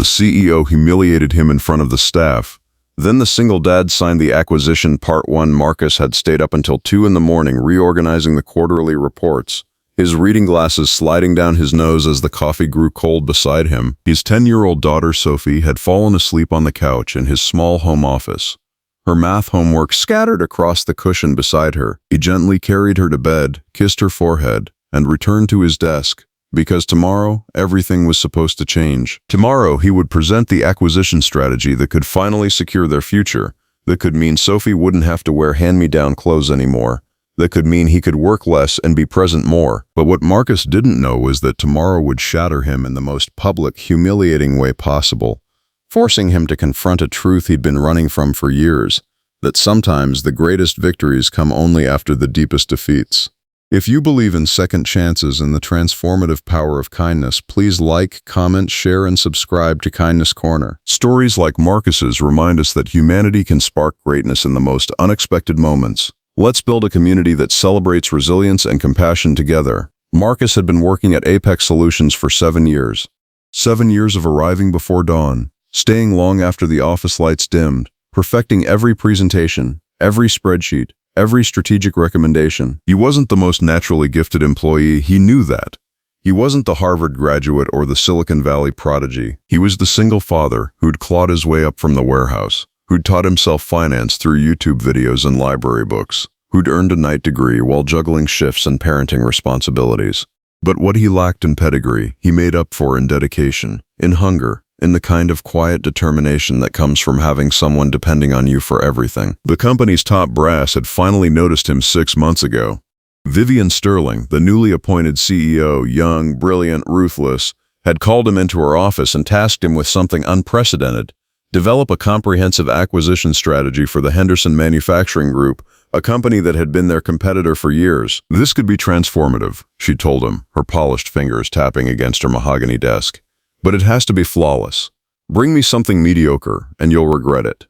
The CEO humiliated him in front of the staff. Then the single dad signed the acquisition. Part 1. Marcus had stayed up until 2 in the morning reorganizing the quarterly reports, his reading glasses sliding down his nose as the coffee grew cold beside him. His 10-year-old daughter, Sophie, had fallen asleep on the couch in his small home office, her math homework scattered across the cushion beside her. He gently carried her to bed, kissed her forehead, and returned to his desk, because tomorrow, everything was supposed to change. Tomorrow, he would present the acquisition strategy that could finally secure their future, that could mean Sophie wouldn't have to wear hand-me-down clothes anymore, that could mean he could work less and be present more. But what Marcus didn't know was that tomorrow would shatter him in the most public, humiliating way possible, forcing him to confront a truth he'd been running from for years, that sometimes the greatest victories come only after the deepest defeats. If you believe in second chances and the transformative power of kindness, please like, comment, share, and subscribe to Kindness Corner. Stories like Marcus's remind us that humanity can spark greatness in the most unexpected moments. Let's build a community that celebrates resilience and compassion together. Marcus had been working at Apex Solutions for 7 years. 7 years of arriving before dawn, staying long after the office lights dimmed, perfecting every presentation, every spreadsheet, every strategic recommendation. He wasn't the most naturally gifted employee, he knew that. He wasn't the Harvard graduate or the Silicon Valley prodigy. He was the single father who'd clawed his way up from the warehouse, who'd taught himself finance through YouTube videos and library books, who'd earned a night degree while juggling shifts and parenting responsibilities. But what he lacked in pedigree, he made up for in dedication, in hunger, in the kind of quiet determination that comes from having someone depending on you for everything. The company's top brass had finally noticed him 6 months ago. Vivian Sterling, the newly appointed CEO, young, brilliant, ruthless, had called him into her office and tasked him with something unprecedented: develop a comprehensive acquisition strategy for the Henderson Manufacturing Group, a company that had been their competitor for years. This could be transformative, she told him, her polished fingers tapping against her mahogany desk. But it has to be flawless. Bring me something mediocre, and you'll regret it.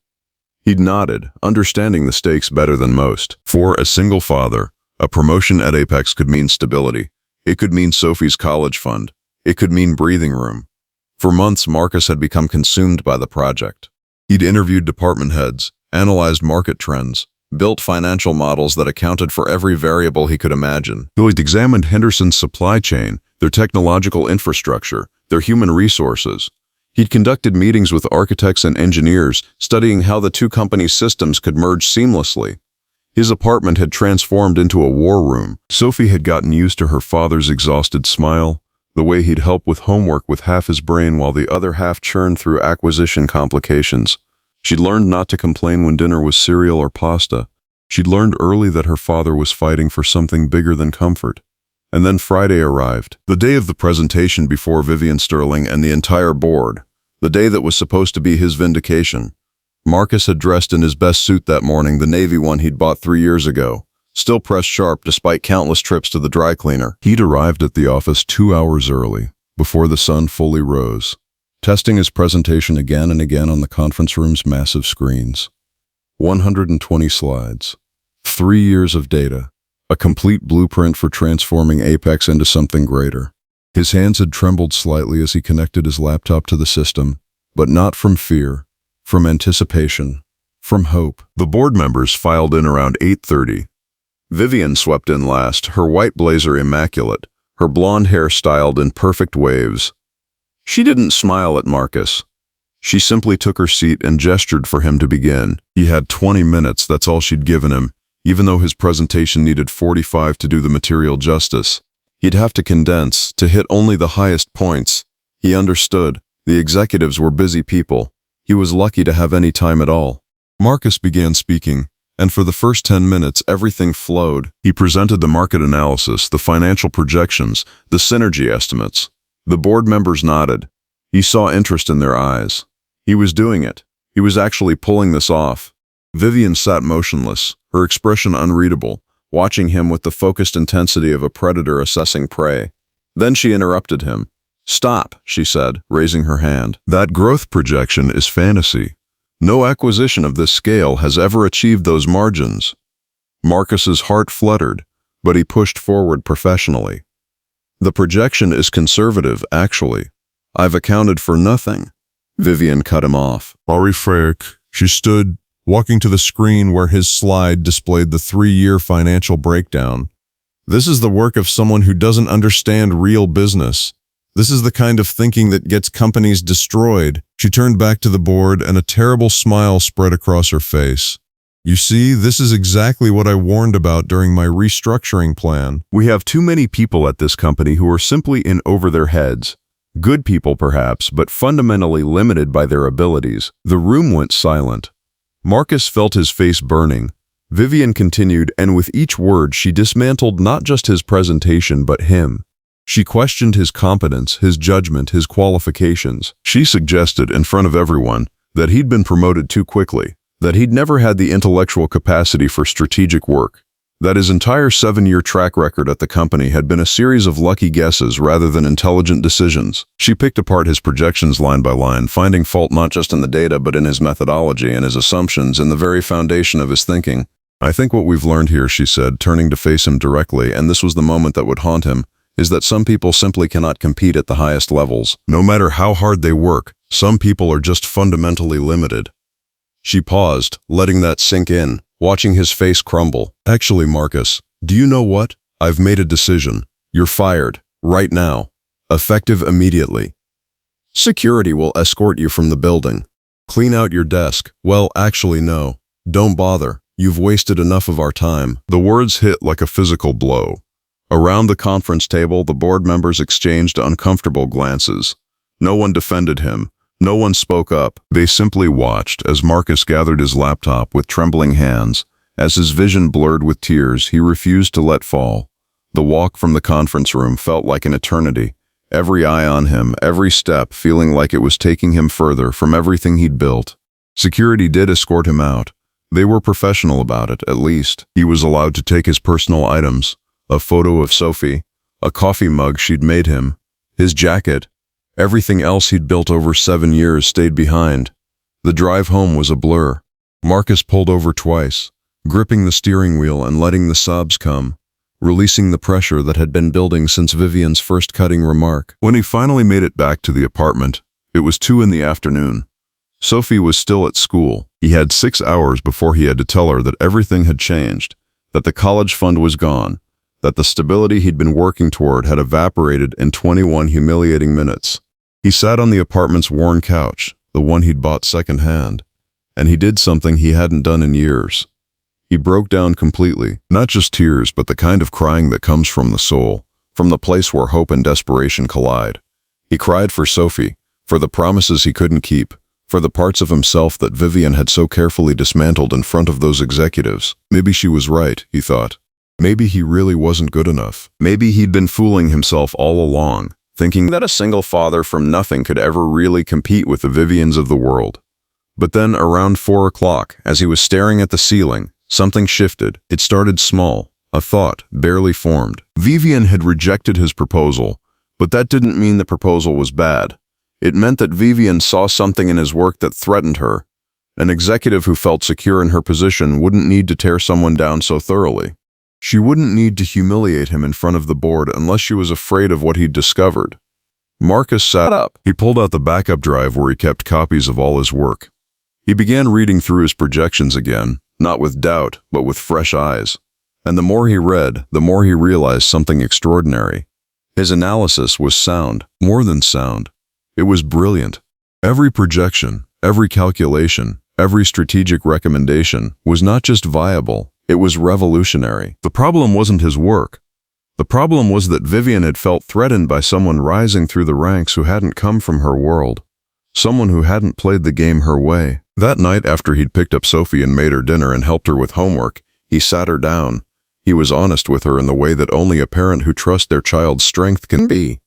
He'd nodded, understanding the stakes better than most. For a single father, a promotion at Apex could mean stability. It could mean Sophie's college fund. It could mean breathing room. For months, Marcus had become consumed by the project. He'd interviewed department heads, analyzed market trends, built financial models that accounted for every variable he could imagine. He'd examined Henderson's supply chain, their technological infrastructure, their human resources. He'd conducted meetings with architects and engineers, studying how the two companies' systems could merge seamlessly. His apartment had transformed into a war room. Sophie had gotten used to her father's exhausted smile, the way he'd help with homework with half his brain while the other half churned through acquisition complications. She'd learned not to complain when dinner was cereal or pasta. She'd learned early that her father was fighting for something bigger than comfort. And then Friday arrived, the day of the presentation before Vivian Sterling and the entire board, the day that was supposed to be his vindication. Marcus had dressed in his best suit that morning, the navy one he'd bought 3 years ago, still pressed sharp despite countless trips to the dry cleaner. He'd arrived at the office 2 hours early, before the sun fully rose, testing his presentation again and again on the conference room's massive screens. 120 slides, 3 years of data, a complete blueprint for transforming Apex into something greater. His hands had trembled slightly as he connected his laptop to the system, but not from fear, from anticipation, from hope. The board members filed in around 8:30. Vivian swept in last, her white blazer immaculate, her blonde hair styled in perfect waves. She didn't smile at Marcus. She simply took her seat and gestured for him to begin. He had 20 minutes, that's all she'd given him, even though his presentation needed 45 to do the material justice. He'd have to condense, to hit only the highest points. He understood. The executives were busy people. He was lucky to have any time at all. Marcus began speaking, and for the first 10 minutes everything flowed. He presented the market analysis, the financial projections, the synergy estimates. The board members nodded. He saw interest in their eyes. He was doing it. He was actually pulling this off. Vivian sat motionless, her expression unreadable, watching him with the focused intensity of a predator assessing prey. Then she interrupted him. "Stop," she said, raising her hand. "That growth projection is fantasy. No acquisition of this scale has ever achieved those margins." Marcus's heart fluttered, but he pushed forward professionally. "The projection is conservative, actually. I've accounted for nothing. Vivian cut him off. Sorry, Frank. She stood, walking to the screen where his slide displayed the 3-year financial breakdown. This is the work of someone who doesn't understand real business. This is the kind of thinking that gets companies destroyed. She turned back to the board and a terrible smile spread across her face. You see, this is exactly what I warned about during my restructuring plan. We have too many people at this company who are simply in over their heads. Good people, perhaps, but fundamentally limited by their abilities. The room went silent. Marcus felt his face burning. Vivian continued, and with each word she dismantled not just his presentation but him. She questioned his competence, his judgment, his qualifications. She suggested, in front of everyone, that he'd been promoted too quickly, that he'd never had the intellectual capacity for strategic work, that his entire 7-year track record at the company had been a series of lucky guesses rather than intelligent decisions. She picked apart his projections line by line, finding fault not just in the data but in his methodology and his assumptions, in the very foundation of his thinking. I think what we've learned here, she said, turning to face him directly, and this was the moment that would haunt him, is that some people simply cannot compete at the highest levels. No matter how hard they work, some people are just fundamentally limited. She paused, letting that sink in, watching his face crumble. Actually, Marcus, do you know what? I've made a decision. You're fired, right now. Effective immediately. Security will escort you from the building. Clean out your desk. Well, actually, no. Don't bother. You've wasted enough of our time. The words hit like a physical blow. Around the conference table, the board members exchanged uncomfortable glances. No one defended him. No one spoke up. They simply watched as Marcus gathered his laptop with trembling hands. As his vision blurred with tears, he refused to let fall. The walk from the conference room felt like an eternity. Every eye on him, every step feeling like it was taking him further from everything he'd built. Security did escort him out. They were professional about it, at least. He was allowed to take his personal items. A photo of Sophie, a coffee mug she'd made him, his jacket. Everything else he'd built over 7 years stayed behind. The drive home was a blur. Marcus pulled over twice, gripping the steering wheel and letting the sobs come, releasing the pressure that had been building since Vivian's first cutting remark. When he finally made it back to the apartment, it was 2 in the afternoon. Sophie was still at school. He had 6 hours before he had to tell her that everything had changed, that the college fund was gone, that the stability he'd been working toward had evaporated in 21 humiliating minutes. He sat on the apartment's worn couch, the one he'd bought secondhand, and he did something he hadn't done in years. He broke down completely, not just tears, but the kind of crying that comes from the soul, from the place where hope and desperation collide. He cried for Sophie, for the promises he couldn't keep, for the parts of himself that Vivian had so carefully dismantled in front of those executives. Maybe she was right, he thought. Maybe he really wasn't good enough. Maybe he'd been fooling himself all along, thinking that a single father from nothing could ever really compete with the Vivians of the world. But then around 4 o'clock, as he was staring at the ceiling, something shifted. It started small, a thought, barely formed. Vivian had rejected his proposal, but that didn't mean the proposal was bad. It meant that Vivian saw something in his work that threatened her. An executive who felt secure in her position wouldn't need to tear someone down so thoroughly. She wouldn't need to humiliate him in front of the board unless she was afraid of what he'd discovered. Marcus sat up. He pulled out the backup drive where he kept copies of all his work. He began reading through his projections again, not with doubt, but with fresh eyes. And the more he read, the more he realized something extraordinary. His analysis was sound, more than sound. It was brilliant. Every projection, every calculation, every strategic recommendation was not just viable, it was revolutionary. The problem wasn't his work. The problem was that Vivian had felt threatened by someone rising through the ranks who hadn't come from her world. Someone who hadn't played the game her way. That night, after he'd picked up Sophie and made her dinner and helped her with homework, he sat her down. He was honest with her in the way that only a parent who trusts their child's strength can be.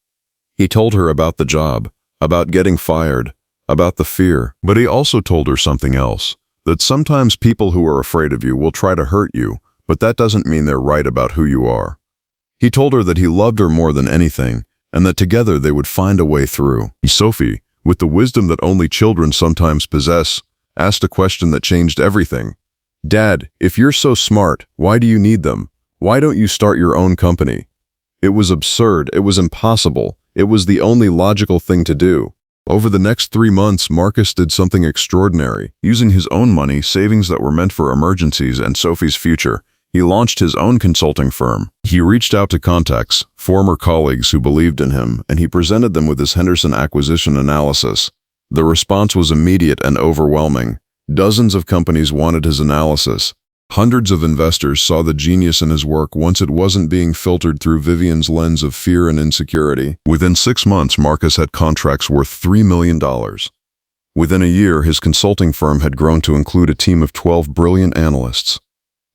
He told her about the job, about getting fired, about the fear, but he also told her something else. That sometimes people who are afraid of you will try to hurt you, but that doesn't mean they're right about who you are. He told her that he loved her more than anything, and that together they would find a way through. Sophie, with the wisdom that only children sometimes possess, asked a question that changed everything. Dad, if you're so smart, why do you need them? Why don't you start your own company? It was absurd, it was impossible, it was the only logical thing to do. Over the next 3 months, Marcus did something extraordinary. Using his own money, savings that were meant for emergencies and Sophie's future, he launched his own consulting firm. He reached out to contacts, former colleagues who believed in him, and he presented them with his Henderson acquisition analysis. The response was immediate and overwhelming. Dozens of companies wanted his analysis. Hundreds of investors saw the genius in his work once it wasn't being filtered through Vivian's lens of fear and insecurity. Within 6 months, Marcus had contracts worth $3 million. Within a year, his consulting firm had grown to include a team of 12 brilliant analysts.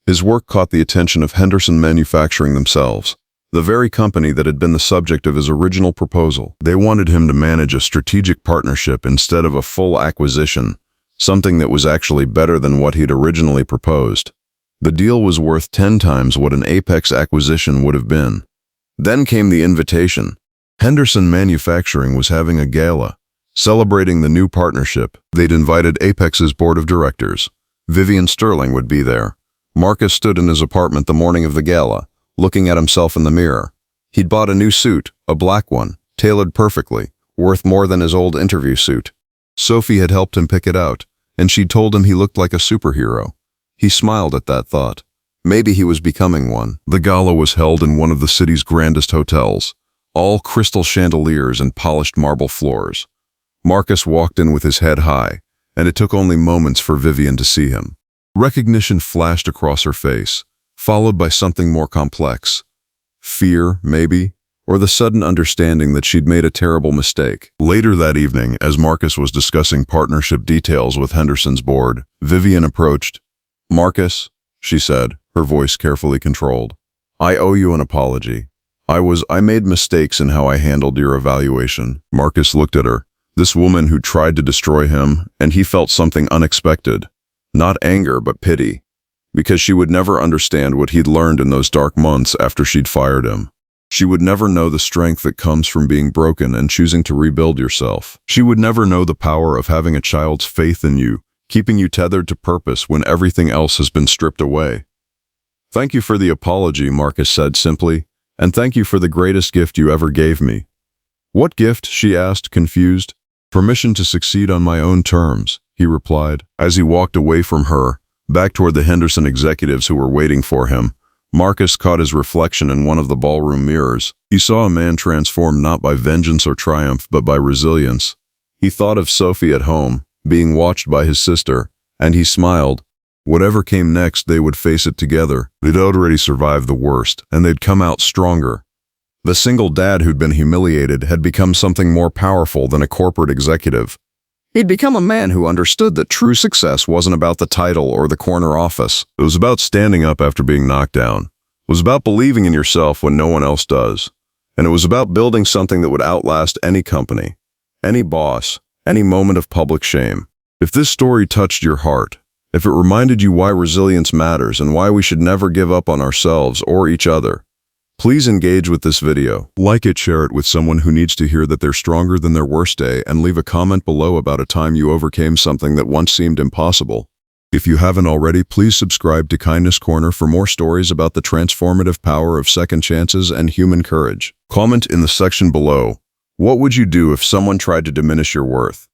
His work caught the attention of Henderson Manufacturing themselves, the very company that had been the subject of his original proposal. They wanted him to manage a strategic partnership instead of a full acquisition, something that was actually better than what he'd originally proposed. The deal was worth 10 times what an Apex acquisition would have been. Then came the invitation. Henderson Manufacturing was having a gala, celebrating the new partnership. They'd invited Apex's board of directors. Vivian Sterling would be there. Marcus stood in his apartment the morning of the gala, looking at himself in the mirror. He'd bought a new suit, a black one, tailored perfectly, worth more than his old interview suit. Sophie had helped him pick it out, and she'd told him he looked like a superhero. He smiled at that thought. Maybe he was becoming one. The gala was held in one of the city's grandest hotels, all crystal chandeliers and polished marble floors. Marcus walked in with his head high, and it took only moments for Vivian to see him. Recognition flashed across her face, followed by something more complex. Fear, maybe, or the sudden understanding that she'd made a terrible mistake. Later that evening, as Marcus was discussing partnership details with Henderson's board, Vivian approached. "Marcus," she said, her voice carefully controlled, "I owe you an apology. I made mistakes in how I handled your evaluation." Marcus looked at her, this woman who tried to destroy him, and he felt something unexpected. Not anger, but pity. Because she would never understand what he'd learned in those dark months after she'd fired him. She would never know the strength that comes from being broken and choosing to rebuild yourself. She would never know the power of having a child's faith in you, keeping you tethered to purpose when everything else has been stripped away. "Thank you for the apology," Marcus said simply, "and thank you for the greatest gift you ever gave me." "What gift?" she asked, confused. "Permission to succeed on my own terms," he replied. As he walked away from her, back toward the Henderson executives who were waiting for him, Marcus caught his reflection in one of the ballroom mirrors. He saw a man transformed not by vengeance or triumph, but by resilience. He thought of Sophie at home, being watched by his sister, and he smiled. Whatever came next, they would face it together. They'd already survived the worst, and they'd come out stronger. The single dad who'd been humiliated had become something more powerful than a corporate executive. He'd become a man who understood that true success wasn't about the title or the corner office. It was about standing up after being knocked down. It was about believing in yourself when no one else does. And it was about building something that would outlast any company, any boss, any moment of public shame. If this story touched your heart, if it reminded you why resilience matters and why we should never give up on ourselves or each other, please engage with this video. Like it, share it with someone who needs to hear that they're stronger than their worst day, and leave a comment below about a time you overcame something that once seemed impossible. If you haven't already, please subscribe to Kindness Corner for more stories about the transformative power of second chances and human courage. Comment in the section below. What would you do if someone tried to diminish your worth?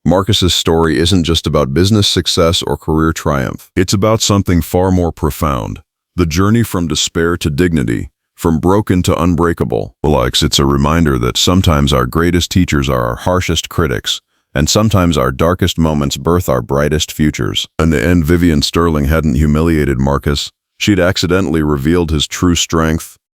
Marcus's story isn't just about business success or career triumph. It's about something far more profound. The journey from despair to dignity, from broken to unbreakable. It's a reminder that sometimes our greatest teachers are our harshest critics, and sometimes our darkest moments birth our brightest futures. In the end, Vivian Sterling hadn't humiliated Marcus. She'd accidentally revealed his true strength,